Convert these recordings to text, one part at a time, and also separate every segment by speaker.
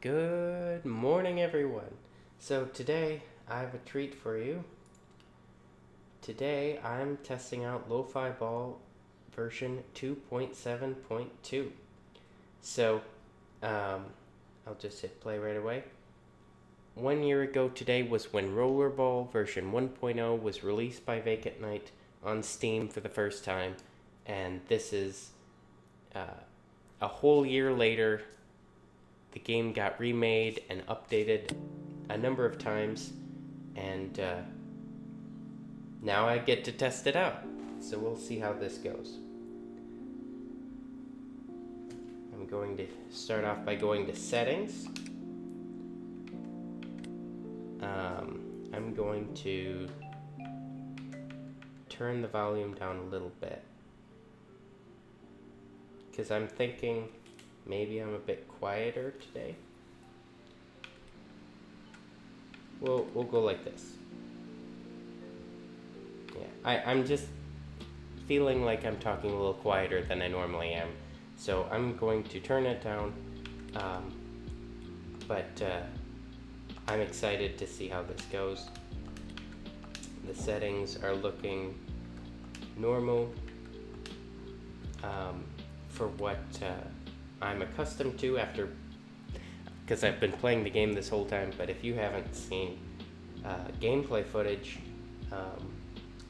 Speaker 1: Good morning, everyone. So, today I have a treat for you. Today I'm testing out Lofi Ball version 2.7.2. So, um, I'll just hit play right away. 1 year ago today was when Rollerball version 1.0 was released by Vacantknight on Steam for the first time, and this is a whole year later. The game got remade and updated a number of times, and now I get to test it out. So we'll see how this goes. I'm going to start off by going to settings. I'm going to turn the volume down a little bit because I'm thinking maybe I'm a bit quieter today. We'll go like this. Yeah, I'm just feeling like I'm talking a little quieter than I normally am. So I'm going to turn it down. But I'm excited to see how this goes. The settings are looking normal for what I'm accustomed to because I've been playing the game this whole time. But if you haven't seen gameplay footage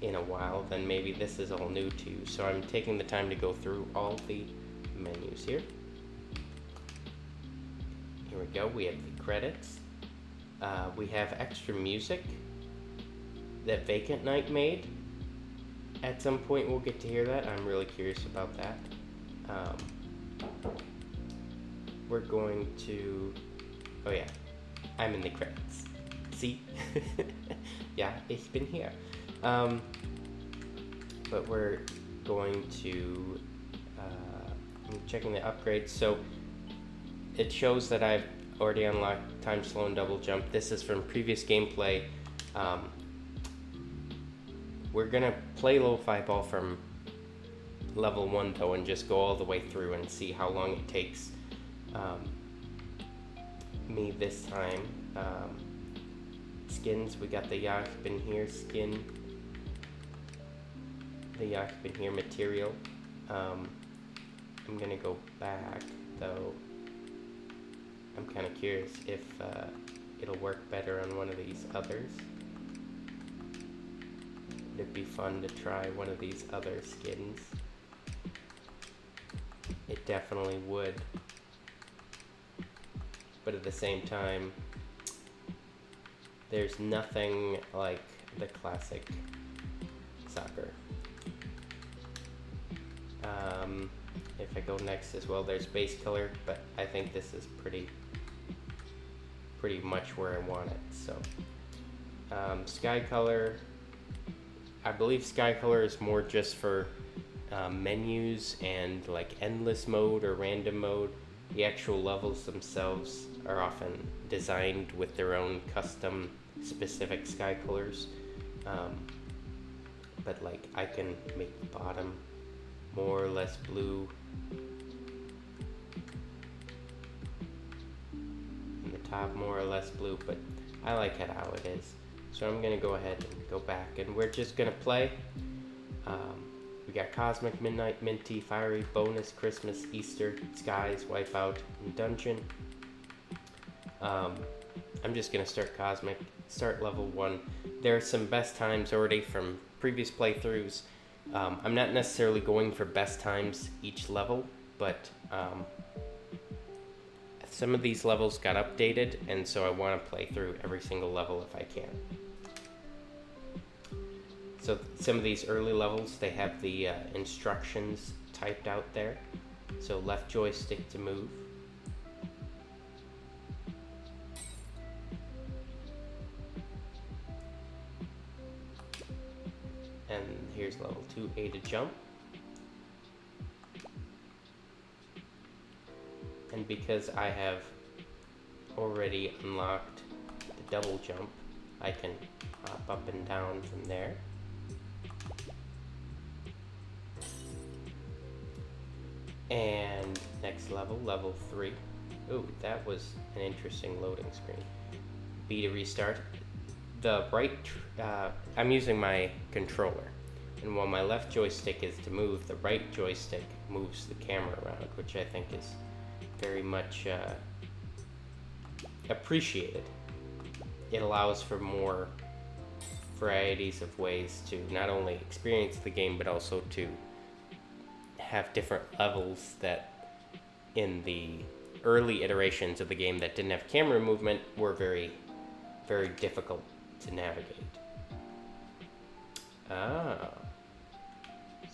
Speaker 1: in a while, then maybe this is all new to you. So I'm taking the time to go through all the menus here. Here we go. We have the credits. We have extra music that Vacantknight made. At some point we'll get to hear that. I'm really curious about that. We're going to... Oh yeah, I'm in the credits. See? Yeah, ich bin here. But we're going to... I'm checking the upgrades. So it shows that I've already unlocked time, slow, and double jump. This is from previous gameplay. We're gonna play Lofi Ball from level 1 though and just go all the way through and see how long it takes me this time. Skins, we got the Yak Bin Here skin, the Yak Bin Here material. I'm gonna go back though. I'm kind of curious if it'll work better on one of these others. It'd be fun to try one of these other skins. It definitely would. But at the same time, there's nothing like the classic soccer. If I go next as well, there's base color, but I think this is pretty much where I want it. So sky color, I believe sky color is more just for menus and like endless mode or random mode. The actual levels themselves are often designed with their own custom specific sky colors. But like I can make the bottom more or less blue and the top more or less blue, but I like it how it is. So I'm gonna go ahead and go back and we're just gonna play. We got Cosmic, Midnight, Minty, Fiery, Bonus, Christmas, Easter, Skies, Wipeout, and Dungeon. I'm just gonna start Cosmic, start level 1. There are some best times already from previous playthroughs. I'm not necessarily going for best times each level, but some of these levels got updated, and so I want to play through every single level if I can. So some of these early levels, they have the instructions typed out there. So left joystick to move. And here's level 2A to jump. And because I have already unlocked the double jump, I can hop up and down from there. And next level, level 3. Ooh, that was an interesting loading screen. B to restart. The right, I'm using my controller, and while my left joystick is to move, the right joystick moves the camera around, which I think is very much appreciated. It allows for more varieties of ways to not only experience the game, but also to have different levels that in the early iterations of the game that didn't have camera movement were very, very difficult to navigate. Ah,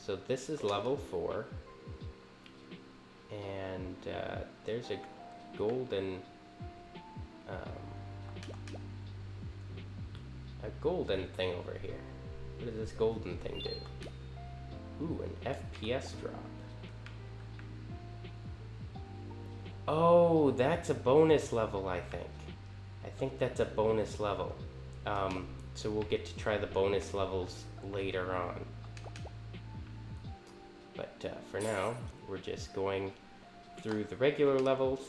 Speaker 1: so this is level 4, and there's a golden thing over here. What does this golden thing do? Ooh, an FPS drop. Oh, that's a bonus level, I think. I think that's a bonus level. So we'll get to try the bonus levels later on. But for now, we're just going through the regular levels.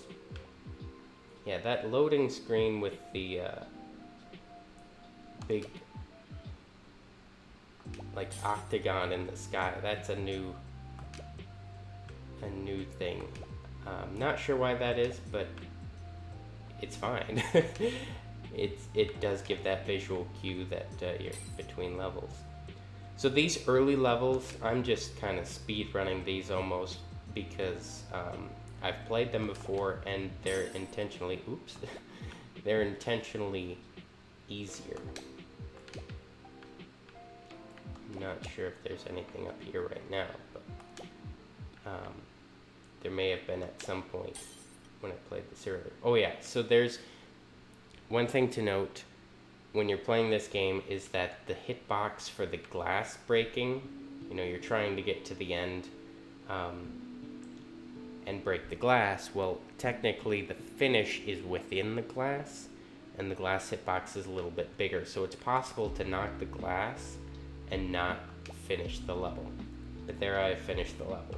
Speaker 1: Yeah, that loading screen with the big like octagon in the sky, that's a new thing. Not sure why that is, but it's fine. It does give that visual cue that you're between levels. So these early levels, I'm just kind of speed running these almost because I've played them before and they're intentionally, they're intentionally easier. I'm not sure if there's anything up here right now, but there may have been at some point when I played this earlier. Oh yeah, so there's one thing to note when you're playing this game is that the hitbox for the glass breaking, you know, you're trying to get to the end and break the glass. Well, technically the finish is within the glass, and the glass hitbox is a little bit bigger, so it's possible to knock the glass and not finish the level. But there I finished the level.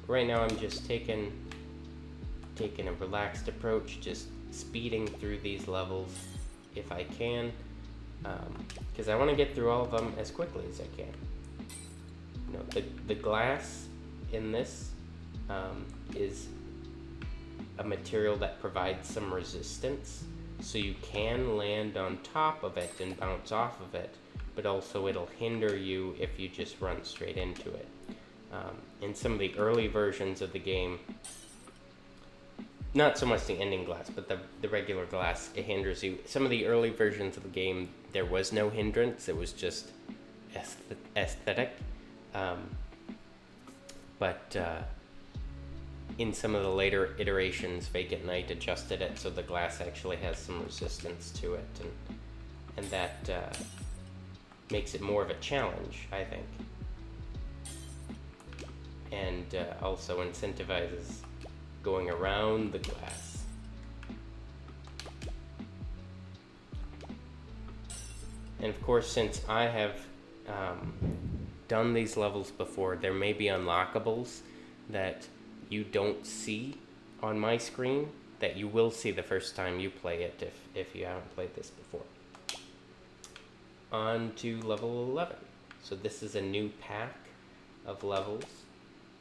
Speaker 1: Right now I'm just taking a relaxed approach, just speeding through these levels if I can, because I want to get through all of them as quickly as I can. You know, the glass in this is a material that provides some resistance, so you can land on top of it and bounce off of it, but also it'll hinder you if you just run straight into it. In some of the early versions of the game, not so much the ending glass, but the regular glass, it hinders you. Some of the early versions of the game, there was no hindrance, it was just aesthetic. But in some of the later iterations, Vacantknight adjusted it so the glass actually has some resistance to it, and that makes it more of a challenge, I think. And also incentivizes going around the glass. And of course, since I have done these levels before, there may be unlockables that you don't see on my screen that you will see the first time you play it if you haven't played this before. On to level 11. So this is a new pack of levels.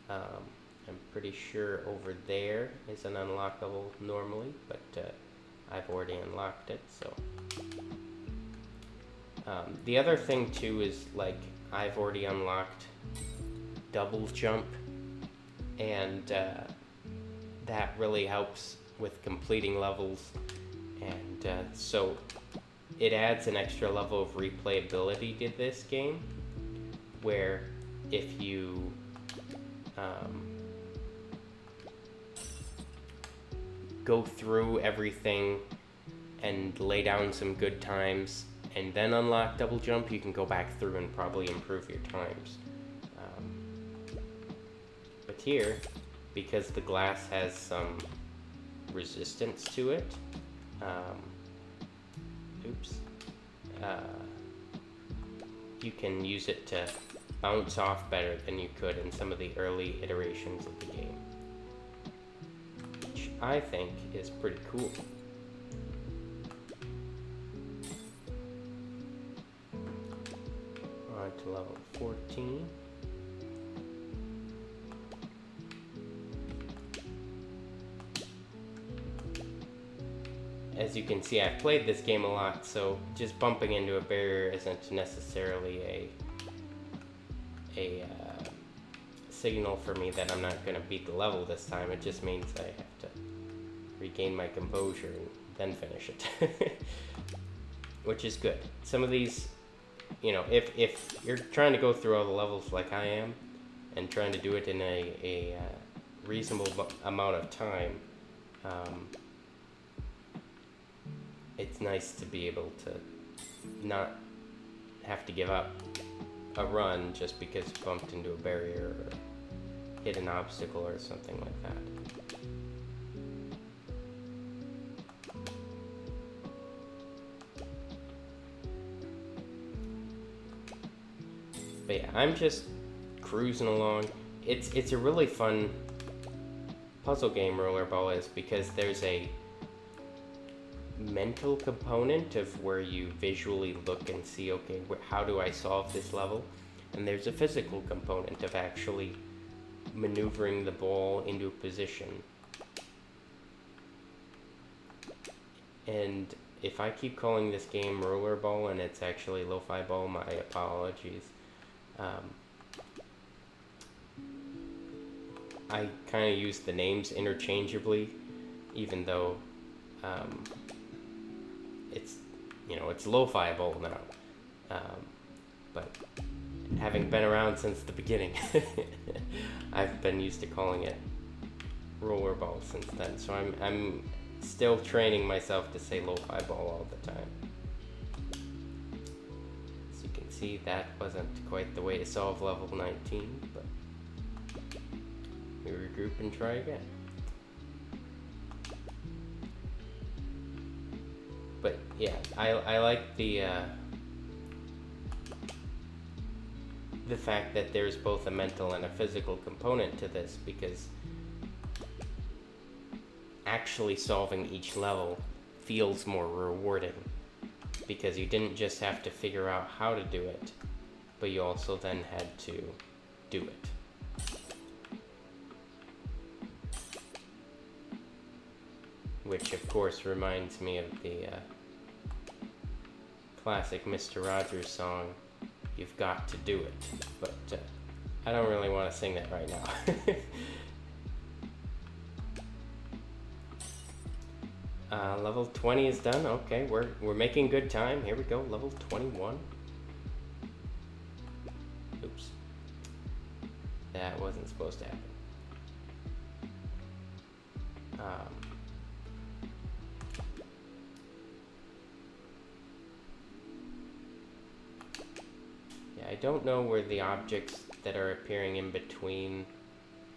Speaker 1: I'm pretty sure over there is an unlockable normally, but I've already unlocked it, so. The other thing too is, like, I've already unlocked double jump, and that really helps with completing levels, and so it adds an extra level of replayability to this game, where if you go through everything and lay down some good times and then unlock double jump, you can go back through and probably improve your times. But here, because the glass has some resistance to it, you can use it to bounce off better than you could in some of the early iterations of the game, which I think is pretty cool. On to level 14. As you can see, I've played this game a lot, so just bumping into a barrier isn't necessarily a signal for me that I'm not going to beat the level this time. It just means I have to regain my composure and then finish it. Which is good. Some of these, you know, if you're trying to go through all the levels like I am, and trying to do it in a reasonable amount of time, it's nice to be able to not have to give up a run just because you bumped into a barrier or hit an obstacle or something like that. But yeah, I'm just cruising along. It's a really fun puzzle game, Rollerball is, because there's a mental component of where you visually look and see, okay, how do I solve this level? And there's a physical component of actually maneuvering the ball into a position. And if I keep calling this game Rollerball and it's actually Lofi Ball, my apologies. I kind of use the names interchangeably, even though it's, you know, it's Lo-Fi Bowl now, but having been around since the beginning, I've been used to calling it Rollerball since then. So I'm still training myself to say Lo-Fi Ball all the time. As you can see, that wasn't quite the way to solve level 19, but we regroup and try again. But yeah, I like the fact that there's both a mental and a physical component to this, because actually solving each level feels more rewarding, because you didn't just have to figure out how to do it, but you also then had to do it. Which, of course, reminds me of the classic Mr. Rogers song, "You've Got to Do It." But I don't really want to sing that right now. Level 20 is done. Okay, we're making good time. Here we go, level 21. Oops. That wasn't supposed to happen. I don't know where the objects that are appearing in between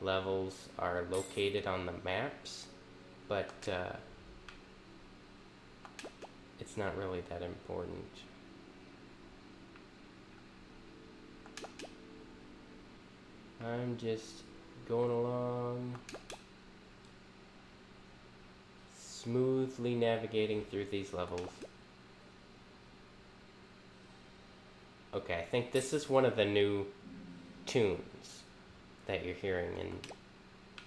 Speaker 1: levels are located on the maps, but it's not really that important. I'm just going along, smoothly navigating through these levels. Okay, I think this is one of the new tunes that you're hearing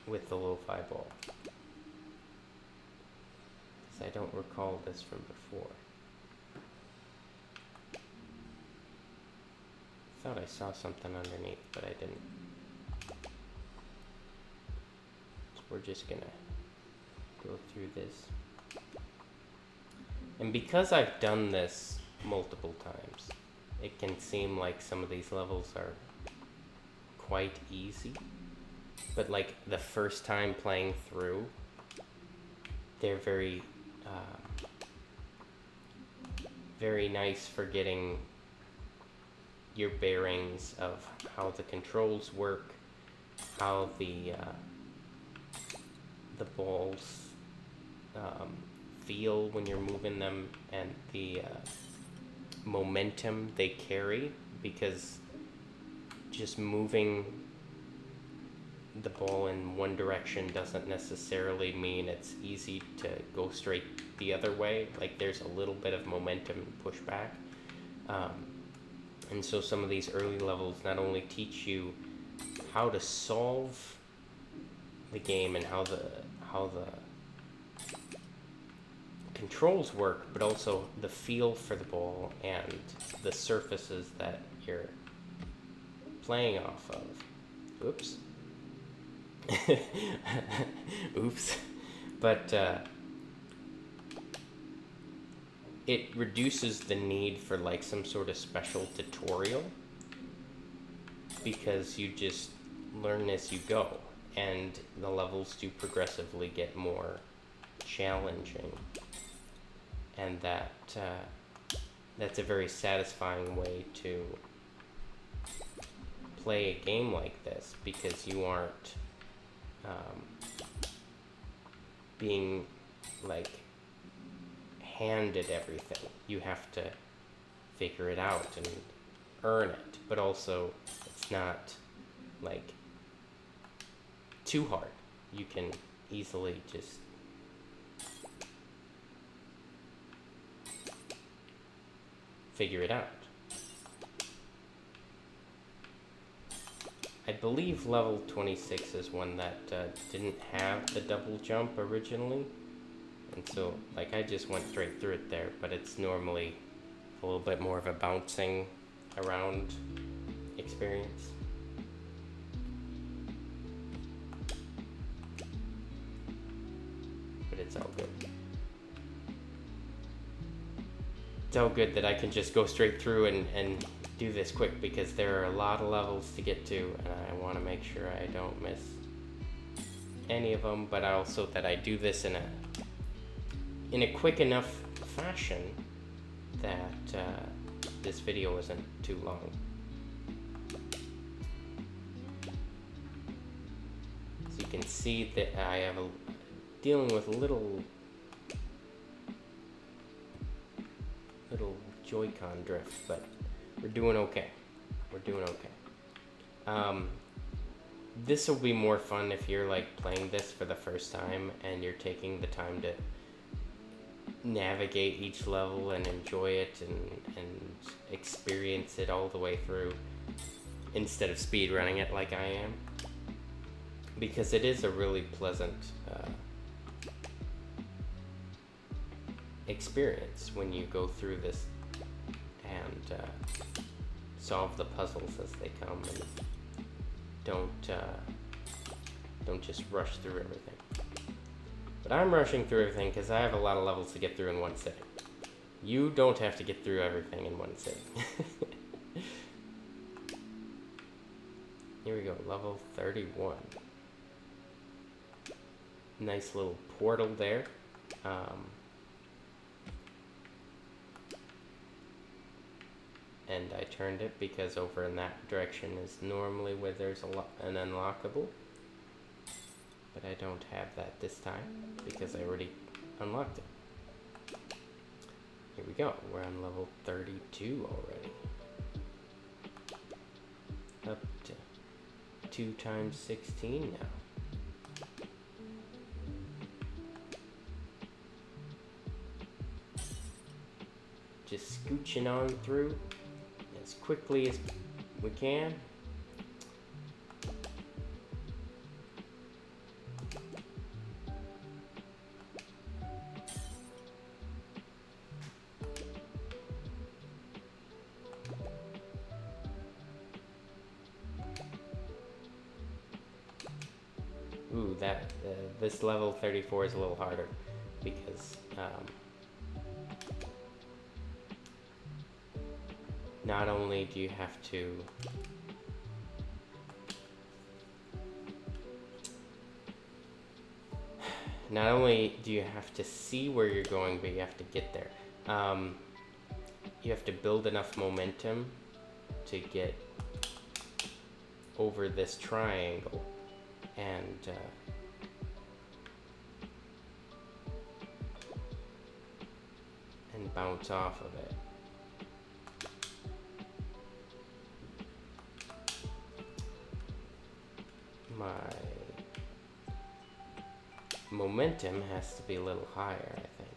Speaker 1: with the Lo-Fi Ball, because I don't recall this from before. I thought I saw something underneath, but I didn't. So we're just gonna go through this. And because I've done this multiple times, it can seem like some of these levels are quite easy, but like the first time playing through, they're very very nice for getting your bearings of how the controls work, how the balls feel when you're moving them, and the momentum they carry because just moving the ball in one direction doesn't necessarily mean it's easy to go straight the other way. Like, there's a little bit of momentum and pushback. And so some of these early levels not only teach you how to solve the game and how the controls work, but also the feel for the ball and the surfaces that you're playing off of. Oops. Oops. But it reduces the need for like some sort of special tutorial, because you just learn as you go, and the levels do progressively get more challenging, and that's a very satisfying way to play a game like this, because you aren't being like handed everything. You have to figure it out and earn it, but also it's not like too hard. You can easily just figure it out. I believe level 26 is one that didn't have the double jump originally, and so like I just went straight through it there, but it's normally a little bit more of a bouncing around experience. But it's all good. It's all good that I can just go straight through and do this quick, because there are a lot of levels to get to, and I want to make sure I don't miss any of them, but also that I do this in a quick enough fashion that this video isn't too long. So you can see that I have dealing with little Joy-Con drift, but we're doing okay. We're doing okay. This will be more fun if you're like playing this for the first time and you're taking the time to navigate each level and enjoy it and experience it all the way through, instead of speed running it like I am, because it is a really pleasant experience when you go through this and solve the puzzles as they come, and don't just rush through everything. But I'm rushing through everything because I have a lot of levels to get through in one sitting. You don't have to get through everything in one sitting. Here we go, level 31. Nice little portal there. And I turned it because over in that direction is normally where there's an unlockable. But I don't have that this time because I already unlocked it. Here we go, we're on level 32 already. Up to 2 times 16 now. Just scooching on through as quickly as we can. Ooh, this level 34 is a little harder because not only do you have to see where you're going, but you have to get there. You have to build enough momentum to get over this triangle and bounce off of it. my momentum has to be a little higher, I think.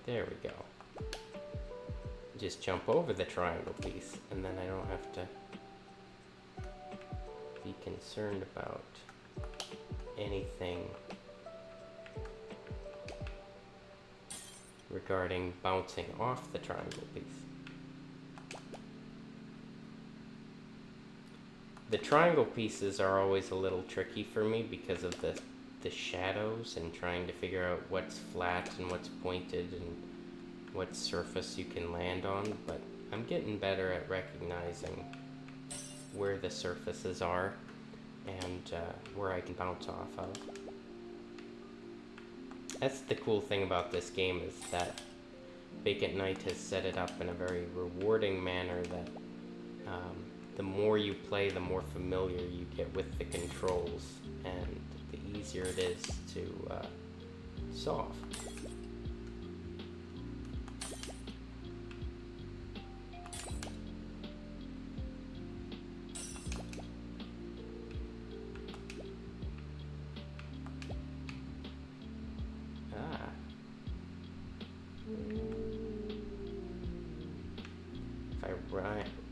Speaker 1: There we go. Just jump over the triangle piece, and then I don't have to be concerned about anything regarding bouncing off the triangle piece. The triangle pieces are always a little tricky for me because of the shadows and trying to figure out what's flat and what's pointed and what surface you can land on, but I'm getting better at recognizing where the surfaces are and where I can bounce off of. That's the cool thing about this game, is that Vacantknight has set it up in a very rewarding manner that the more you play, the more familiar you get with the controls and the easier it is to solve.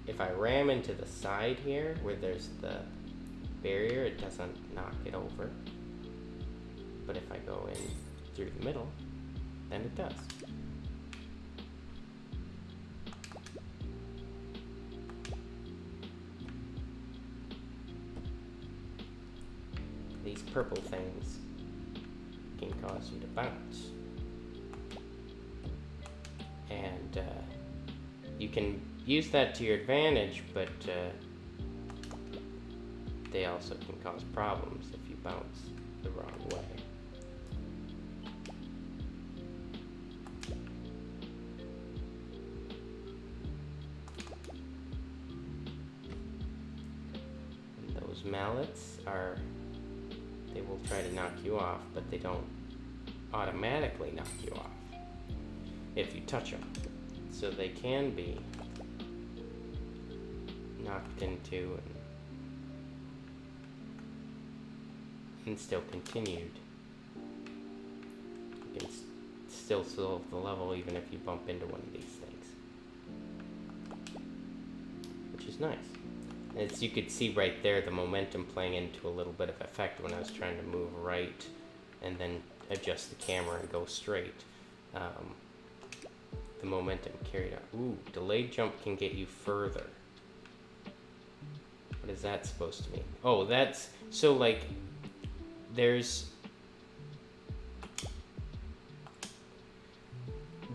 Speaker 1: If I ram into the side here where there's the barrier, it doesn't knock it over. But if I go in through the middle, then it does. These purple things can cause you to bounce. And you can use that to your advantage, but they also can cause problems if you bounce the wrong way. And those mallets they will try to knock you off, but they don't automatically knock you off if you touch them. So they can be knocked into and still continued. You can still solve the level even if you bump into one of these things, which is nice. As you could see right there, the momentum playing into a little bit of effect when I was trying to move right and then adjust the camera and go straight. The momentum carried out. Ooh, delayed jump can get you further. What is that supposed to mean? Oh, that's so like there's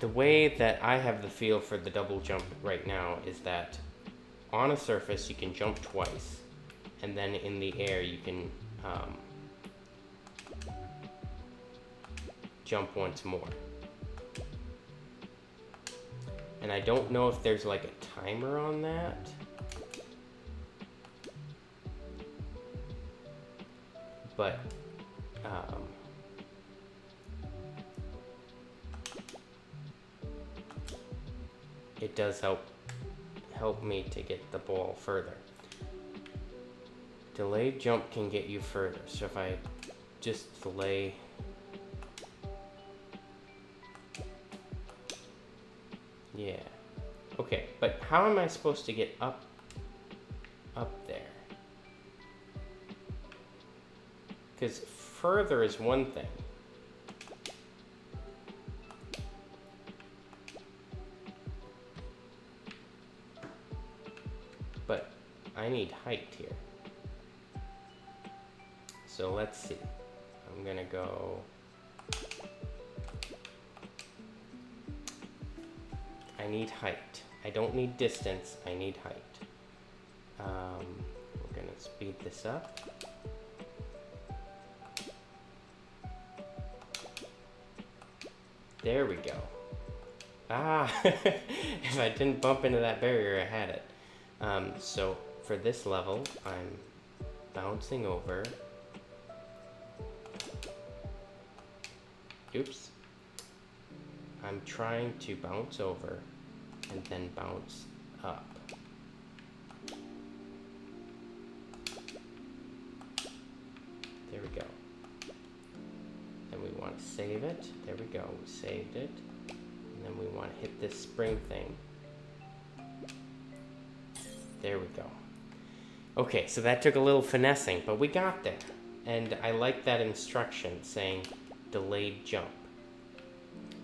Speaker 1: the way that I have the feel for the double jump right now is that on a surface you can jump twice, and then in the air you can jump once more. And I don't know if there's like a timer on that. But it does help me to get the ball further. Delayed jump can get you further. So if I just delay, yeah, okay, but how am I supposed to get up there? Because further is one thing. But I need height here. So let's see. I'm gonna go. I need height. I don't need distance, I need height. We're gonna speed this up. There we go. Ah, if I didn't bump into that barrier, I had it. So for this level, I'm bouncing over. Oops. I'm trying to bounce over and then bounce up. There we go. Then we want to save it. There we go. We saved it. And then we want to hit this spring thing. There we go. Okay, so that took a little finessing, but we got there. And I like that instruction saying delayed jump,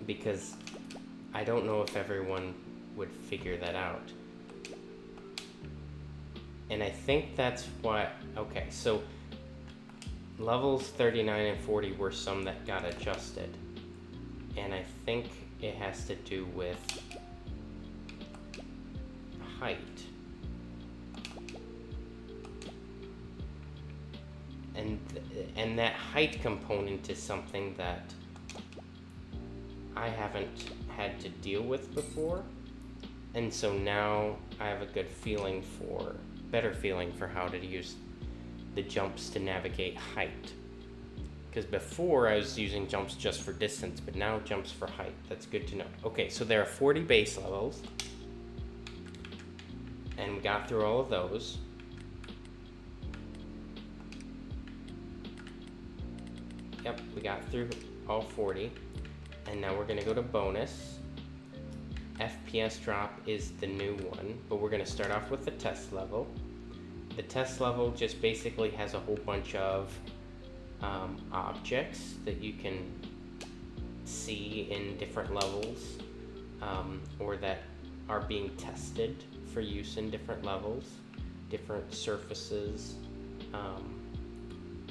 Speaker 1: because I don't know if everyone would figure that out. And I think that's what, okay, so levels 39 and 40 were some that got adjusted. And I think it has to do with height. And that height component is something that I haven't had to deal with before. And so now I have a good feeling better feeling for how to use the jumps to navigate height. Because before I was using jumps just for distance, but now jumps for height. That's good to know. Okay, so there are 40 base levels. And we got through all of those. Yep, we got through all 40. And now we're gonna go to bonus. FPS drop is the new one, but we're gonna start off with the test level. The test level just basically has a whole bunch of objects that you can see in different levels, or that are being tested for use in different levels, different surfaces,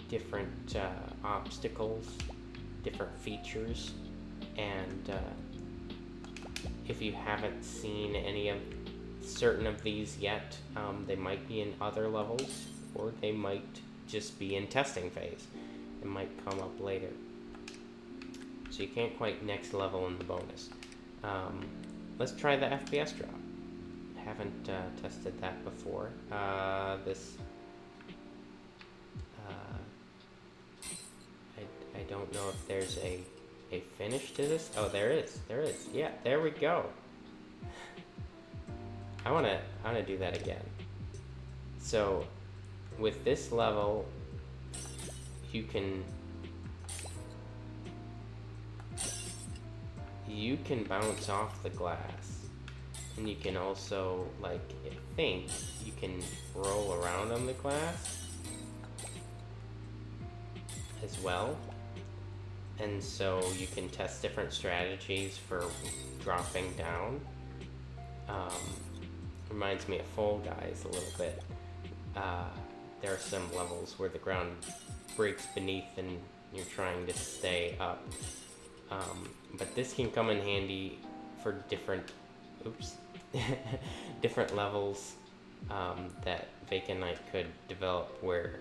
Speaker 1: different obstacles, different features. And if you haven't seen any of certain of these yet, they might be in other levels, or they might just be in testing phase. It might come up later. So you can't quite next level in the bonus. Let's try the FPS drop. Haven't tested that before. I don't know if there's a finish to this. Oh, there is. Yeah, there we go. I wanna do that again. So with this level, you can bounce off the glass, and you can also, like, I think you can roll around on the glass as well. And so you can test different strategies for dropping down. Reminds me of Fall Guys a little bit. There are some levels where the ground breaks beneath and you're trying to stay up. But this can come in handy for different different levels that Vacantknight could develop, where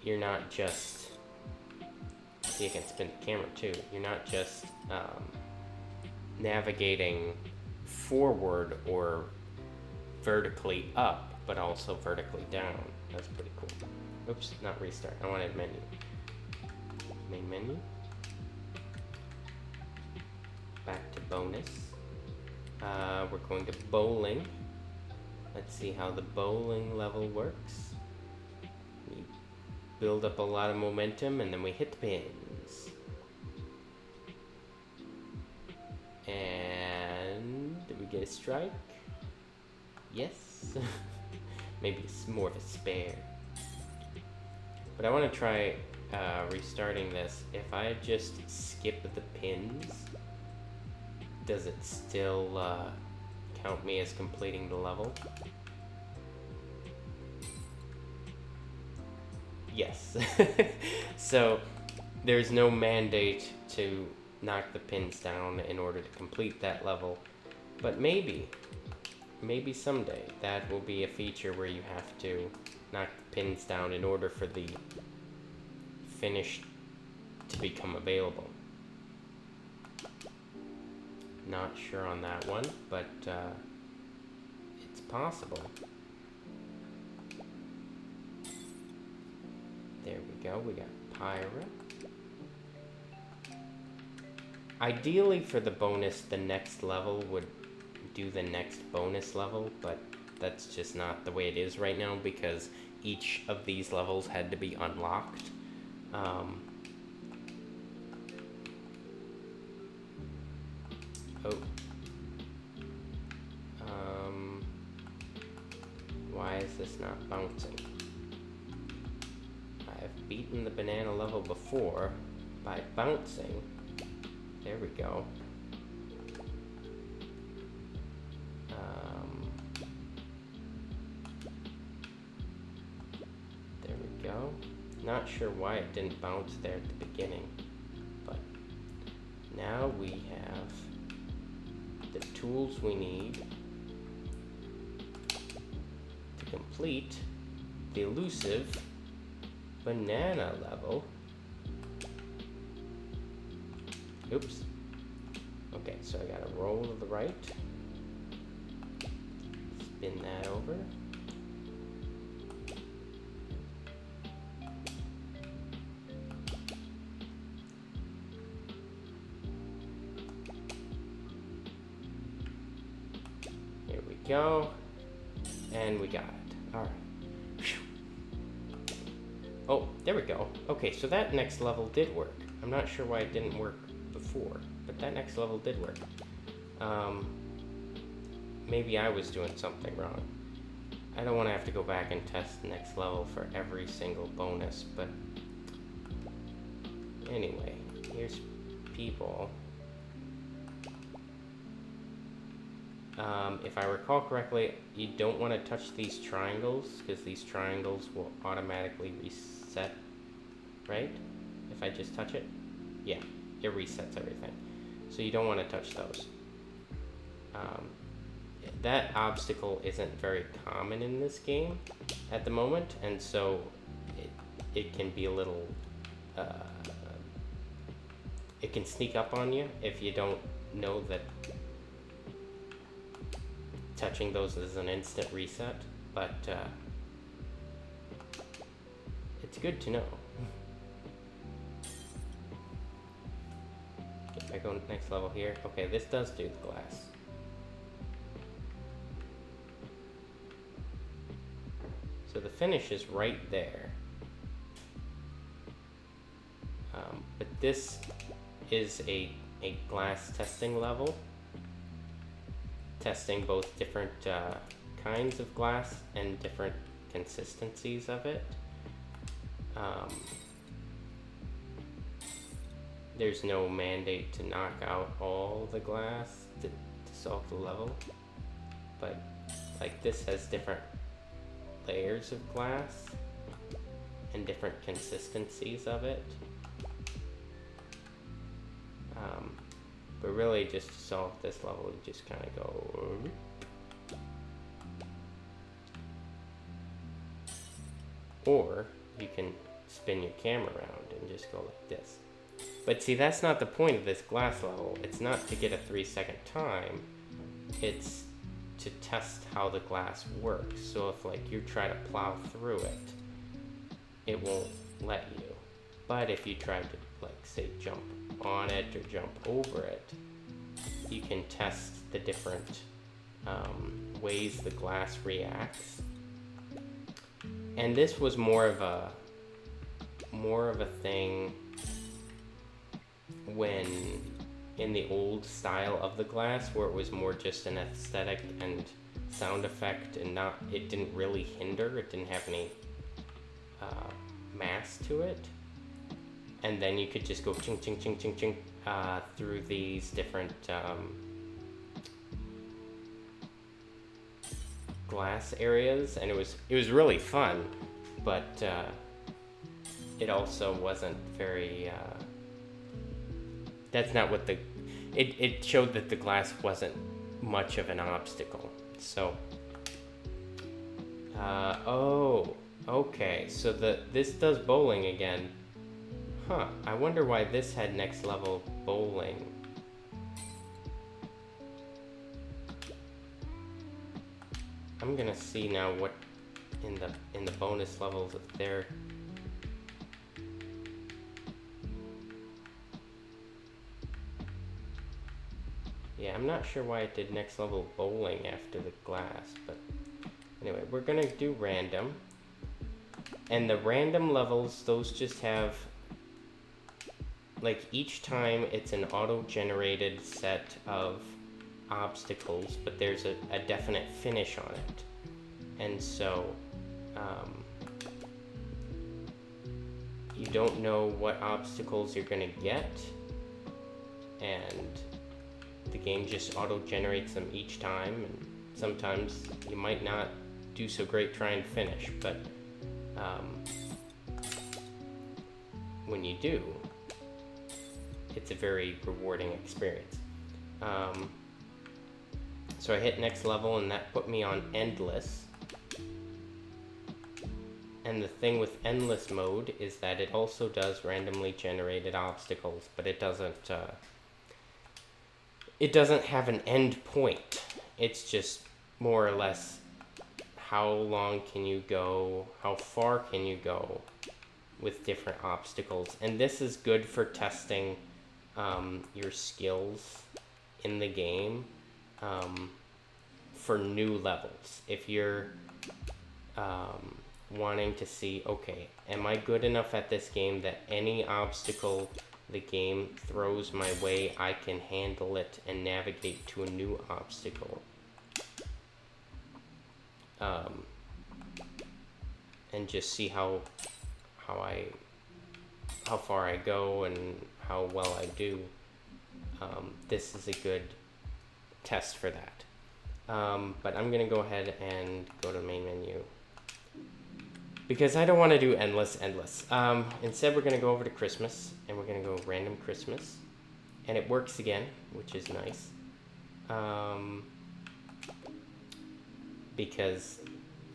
Speaker 1: you're not just, see, I can spin the camera too. You're not just navigating forward or vertically up, but also vertically down. That's pretty cool. Oops, not restart. I wanted menu. Main menu. Back to bonus. We're going to bowling. Let's see how the bowling level works. We build up a lot of momentum and then we hit the pins. And did we get a strike? Yes. Maybe it's more of a spare. But I want to try restarting this. If I just skip the pins, does it still count me as completing the level? Yes. So there's no mandate to knock the pins down in order to complete that level, but maybe someday that will be a feature where you have to knock the pins down in order for the finish to become available. Not sure on that one, but it's possible. go. We got Pyra. Ideally for the bonus, the next level would do the next bonus level, but that's just not the way it is right now because each of these levels had to be unlocked. Why is this not bouncing? I've beaten the banana level before by bouncing. There we go. There we go. Not sure why it didn't bounce there at the beginning, but now we have the tools we need to complete the elusive banana level. Oops. Okay, so I gotta roll to the right. Spin that over. Here we go. And we got it. Alright. Oh, there we go. Okay, so that next level did work. I'm not sure why it didn't work before, but that next level did work. Maybe I was doing something wrong. I don't want to have to go back and test the next level for every single bonus, but anyway, here's people. If I recall correctly, you don't want to touch these triangles because these triangles will automatically reset, right? If I just touch it, yeah, it resets everything. So you don't want to touch those. That obstacle isn't very common in this game at the moment, and so it can be a little, it can sneak up on you if you don't know that touching those is an instant reset, but it's good to know. If I go next level here, okay, this does do the glass. So the finish is right there. But this is a glass testing level. Testing both different kinds of glass and different consistencies of it. There's no mandate to knock out all the glass to solve the level, but like this has different layers of glass and different consistencies of it. But really just to solve this level, you just kind of go, or you can spin your camera around and just go like this. But see, that's not the point of this glass level. It's not to get a 3-second time. It's to test how the glass works. So if like you try to plow through it, it won't let you. But if you try to like say jump on it or jump over it, you can test the different ways the glass reacts. And this was more of a thing when in the old style of the glass, where it was more just an aesthetic and sound effect, and it didn't really hinder, it didn't have any mass to it. And then you could just go ching ching ching ching ching through these different glass areas, and it was really fun, but it also wasn't very that's not what it showed that the glass wasn't much of an obstacle. So oh, okay, so this does bowling again. Huh, I wonder why this had next level bowling. I'm gonna see now what in the bonus levels if they're Yeah, I'm not sure why it did next level bowling after the glass, but anyway, we're gonna do random. And the random levels, those just have, like, each time it's an auto-generated set of obstacles, but there's a definite finish on it. And so, you don't know what obstacles you're gonna get, and the game just auto-generates them each time, and sometimes you might not do so great trying to finish, but when you do, it's a very rewarding experience. So I hit next level, and that put me on endless. And the thing with endless mode is that it also does randomly generated obstacles, but it doesn't have an end point. It's just more or less how long can you go, how far can you go with different obstacles. And this is good for testing your skills in the game for new levels. If you're wanting to see, okay, am I good enough at this game that any obstacle the game throws my way, I can handle it and navigate to a new obstacle. And just see how far I go and how well I do. This is a good test for that. But I'm gonna go ahead and go to the main menu, because I don't want to do endless. Instead, we're going to go over to Christmas, and we're going to go random Christmas. And it works again, which is nice. Because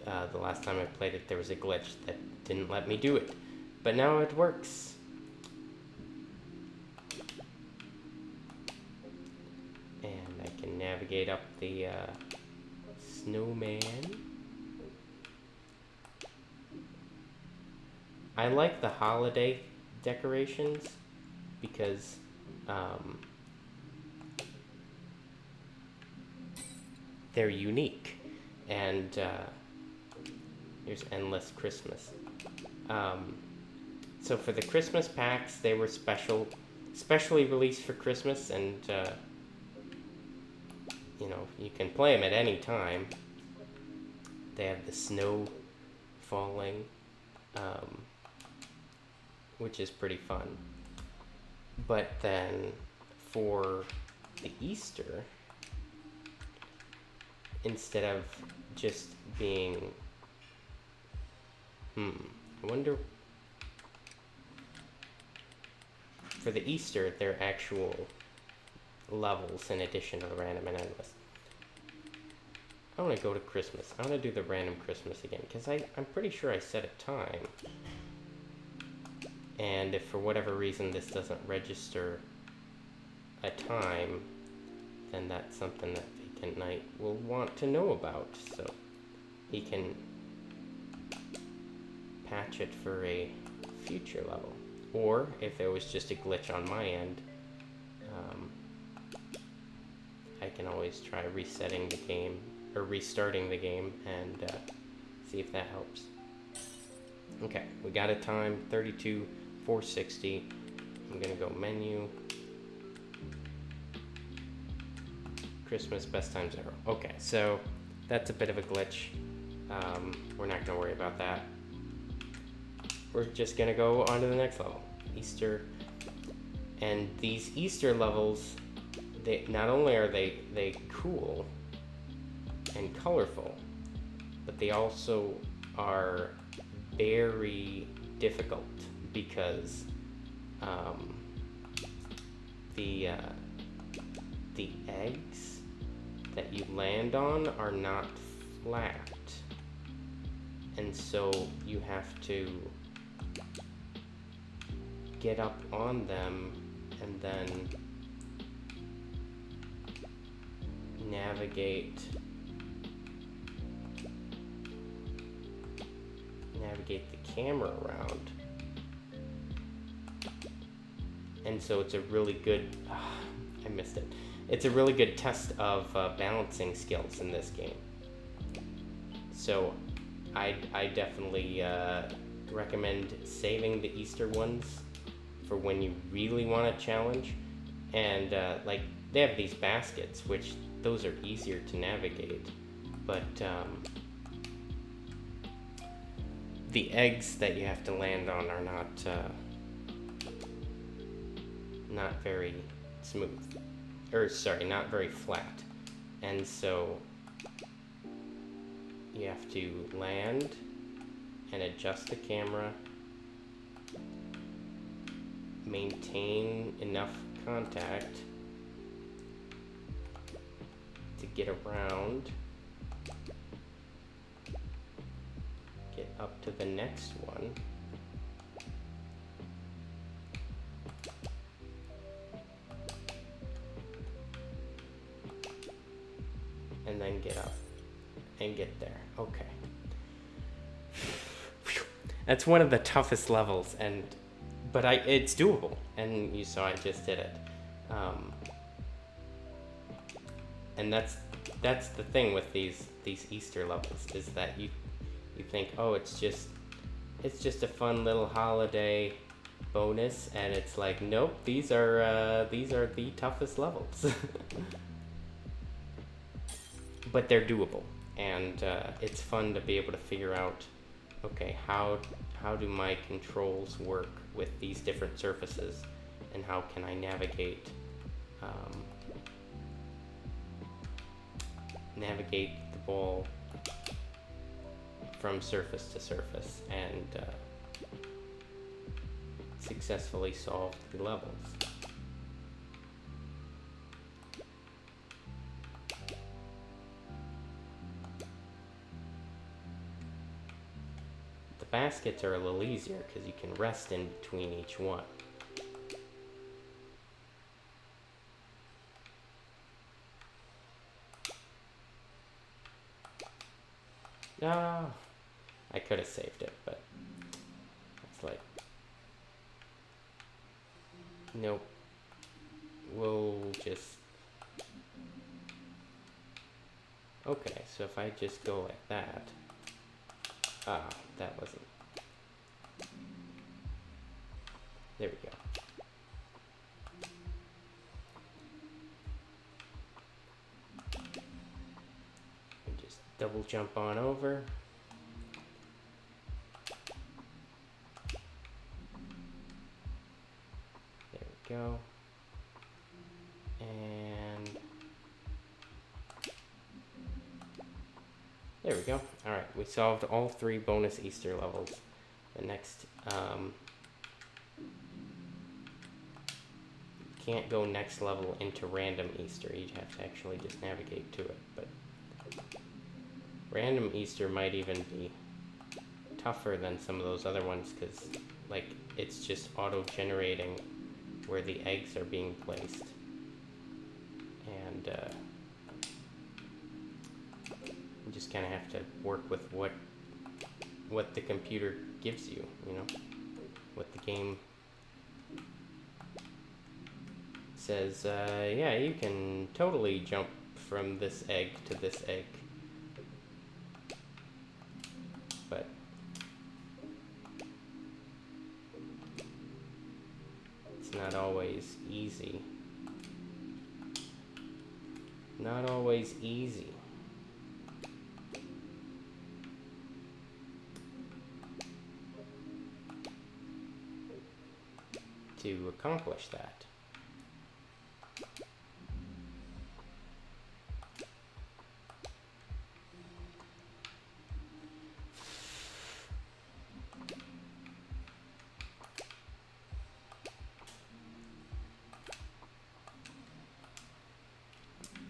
Speaker 1: the last time I played it, there was a glitch that didn't let me do it. But now it works. And I can navigate up the snowman. I like the holiday decorations because they're unique, and here's Endless Christmas. So for the Christmas packs, they were specially released for Christmas, and you know, you can play them at any time. They have the snow falling, which is pretty fun. But then for the Easter, instead of just being, I wonder, for the Easter, they're actual levels in addition to the random and endless. I want to go to Christmas. I want to do the random Christmas again, because I'm pretty sure I set a time. And if for whatever reason this doesn't register a time, then that's something that Vacantknight will want to know about, so he can patch it for a future level. Or if there was just a glitch on my end, I can always try resetting the game, or restarting the game, and see if that helps. Okay, we got a time, 32,460. I'm gonna go menu, Christmas best times ever. Okay, so that's a bit of a glitch. We're not gonna worry about that. We're just gonna go on to the next level, Easter. And these Easter levels, they not only are they cool and colorful, but they also are very difficult, because the eggs that you land on are not flat, and so you have to get up on them and then navigate the camera around. And so it's a really good, I missed it. it's a really good test of balancing skills in this game. So I definitely recommend saving the Easter ones for when you really want a challenge. And like, they have these baskets, which those are easier to navigate, but the eggs that you have to land on are not very smooth, or sorry, not very flat, and so you have to land and adjust the camera, maintain enough contact to get around, get up to the next one, and then get up and get there. Okay. That's one of the toughest levels, but it's doable, and you saw I just did it. And that's the thing with these Easter levels, is that you think, oh, it's just a fun little holiday bonus, and it's like, nope, these are the toughest levels. But they're doable, and it's fun to be able to figure out, okay, how do my controls work with these different surfaces, and how can I navigate the ball from surface to surface, and successfully solve the levels. The baskets are a little easier because you can rest in between each one. Ah, I could have saved it, but it's like, nope. We'll just... Okay, so if I just go like that... Ah, that wasn't... There we go. Just double jump on over. There we go. And there we go. Alright, we solved all 3 bonus Easter levels. The next, can't go next level into random Easter. You have to actually just navigate to it. But random Easter might even be tougher than some of those other ones, because, like, it's just auto-generating where the eggs are being placed. And you just kind of have to work with what the computer gives you, you know, what the game says. Yeah, you can totally jump from this egg to this egg, but it's not always easy. Not always easy. To accomplish that.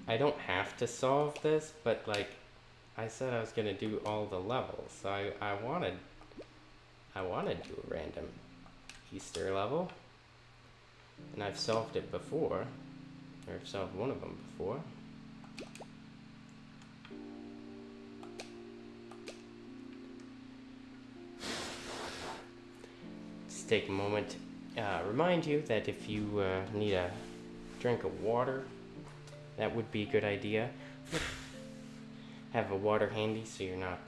Speaker 1: I don't have to solve this, but like I said, I was gonna do all the levels, so I wanted to do a random Easter level, and I've solved it before, or I've solved one of them before. Just take a moment, remind you that if you need a drink of water, that would be a good idea. Have a water handy so you're not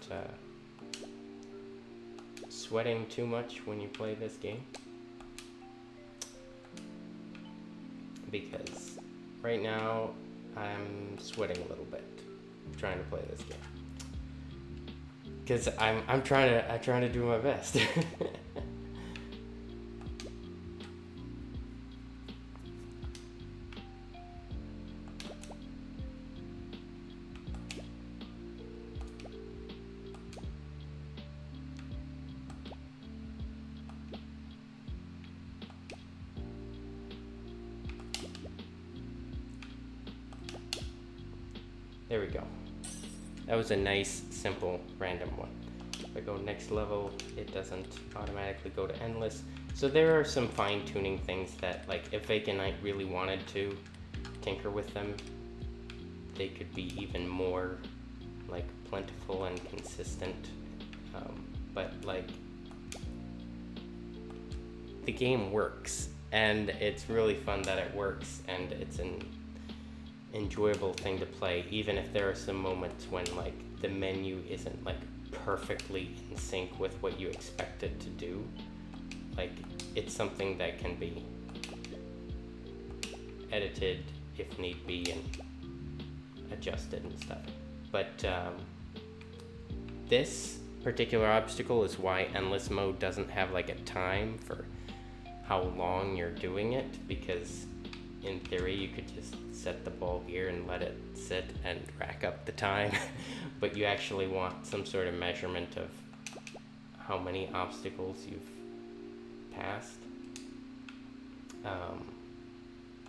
Speaker 1: sweating too much when you play this game. Because right now I'm sweating a little bit trying to play this game. Because I'm trying to do my best. There we go. That was a nice, simple, random one. If I go next level, it doesn't automatically go to endless. So there are some fine-tuning things that, like, if Vacantknight really wanted to tinker with them, they could be even more, like, plentiful and consistent. But, like, the game works, and it's really fun that it works, and it's an enjoyable thing to play, even if there are some moments when, like, the menu isn't, like, perfectly in sync with what you expect it to do. Like, it's something that can be edited if need be and adjusted and stuff. But this particular obstacle is why endless mode doesn't have, like, a time for how long you're doing it, because in theory you could just set the ball here and let it sit and rack up the time. But you actually want some sort of measurement of how many obstacles you've passed.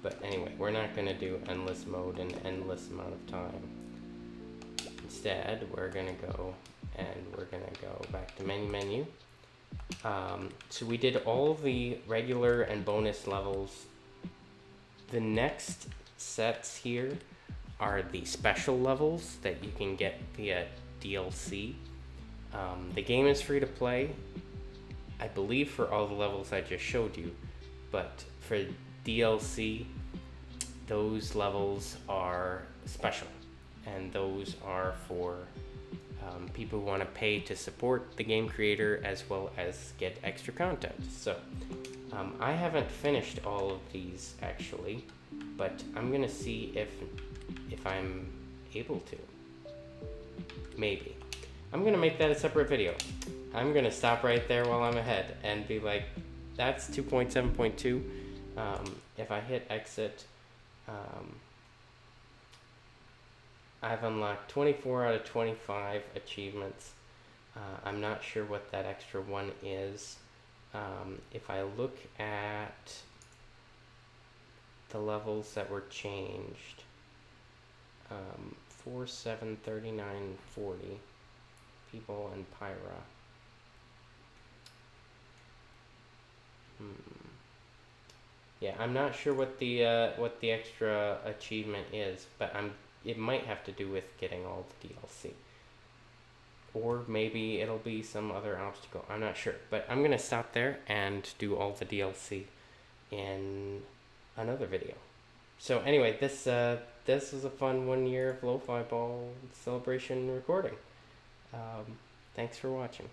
Speaker 1: But anyway, we're not going to do endless mode in endless amount of time. Instead, we're going to go back to menu. So we did all the regular and bonus levels. The next sets here are the special levels that you can get via DLC. The game is free to play, I believe, for all the levels I just showed you, but for DLC, those levels are special, and those are for people who want to pay to support the game creator as well as get extra content. So I haven't finished all of these actually, but I'm gonna see if I'm able to. Maybe. I'm gonna make that a separate video. I'm gonna stop right there while I'm ahead and be like, that's 2.7.2. If I hit exit, I've unlocked 24 out of 25 achievements. I'm not sure what that extra one is. If I look at the levels that were changed, 4, 7, 39, 40, people and Pyra. Yeah, I'm not sure what the extra achievement is, but it might have to do with getting all the DLC. Or maybe it'll be some other obstacle. I'm not sure. But I'm going to stop there and do all the DLC in another video. So anyway, this was a fun 1 year of Lofi Ball celebration recording. Thanks for watching.